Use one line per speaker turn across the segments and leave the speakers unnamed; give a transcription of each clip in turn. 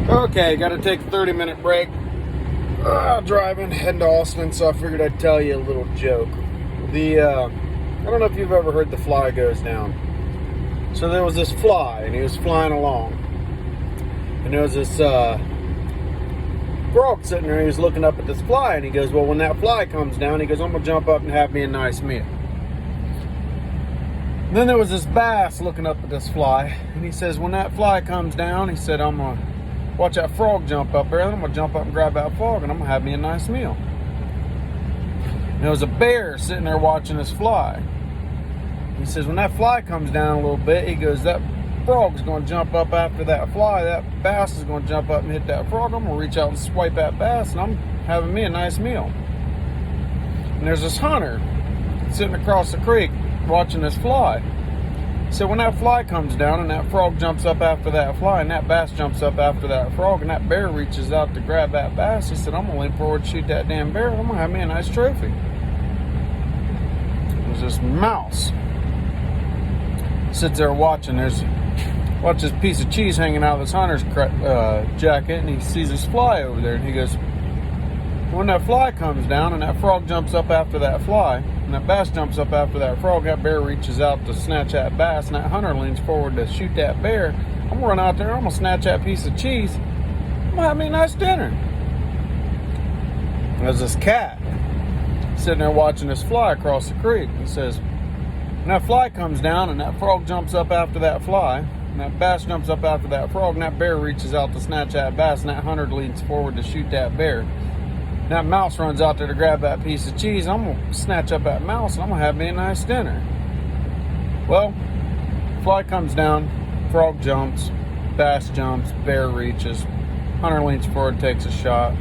Okay, got to take a 30-minute break. Driving, heading to Austin, so I figured I'd tell you a little joke. I don't know if you've ever heard the fly goes down. So there was this fly, and he was flying along. And there was this frog sitting there, and he was looking up at this fly, and he goes, well, when that fly comes down, he goes, I'm going to jump up and have me a nice meal. And then there was this bass looking up at this fly, and he says, when that fly comes down, he said, I'm going to watch that frog jump up there, and I'm going to jump up and grab that frog, and I'm going to have me a nice meal. And there was a bear sitting there watching this fly. He says, when that fly comes down a little bit, he goes, that frog's going to jump up after that fly. That bass is going to jump up and hit that frog. I'm going to reach out and swipe that bass, and I'm having me a nice meal. And there's this hunter sitting across the creek watching this fly. So when that fly comes down and that frog jumps up after that fly and that bass jumps up after that frog and that bear reaches out to grab that bass, he said, I'm going to lean forward and shoot that damn bear, and I'm going to have me a nice trophy. There's this mouse sits there watching. Watch this piece of cheese hanging out of this hunter's jacket, and he sees this fly over there, and he goes, when that fly comes down and that frog jumps up after that fly and that bass jumps up after that frog, that bear reaches out to snatch that bass, and that hunter leans forward to shoot that bear, I'm going to run out there, I'm going to snatch that piece of cheese, I'm going to have me a nice dinner. There's this cat sitting there watching this fly across the creek. He says, when that fly comes down and that frog jumps up after that fly and that bass jumps up after that frog and that bear reaches out to snatch that bass and that hunter leans forward to shoot that bear, and that mouse runs out there to grab that piece of cheese, I'm going to snatch up that mouse and I'm going to have me a nice dinner. Well, fly comes down, frog jumps, bass jumps, bear reaches, hunter leans forward, takes a shot.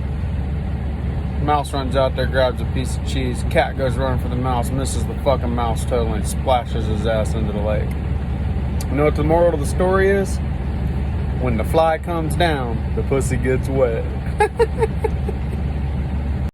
Mouse runs out there, grabs a piece of cheese. Cat goes running for the mouse, misses the fucking mouse totally, and splashes his ass into the lake. You know what the moral of the story is? When the fly comes down, the pussy gets wet.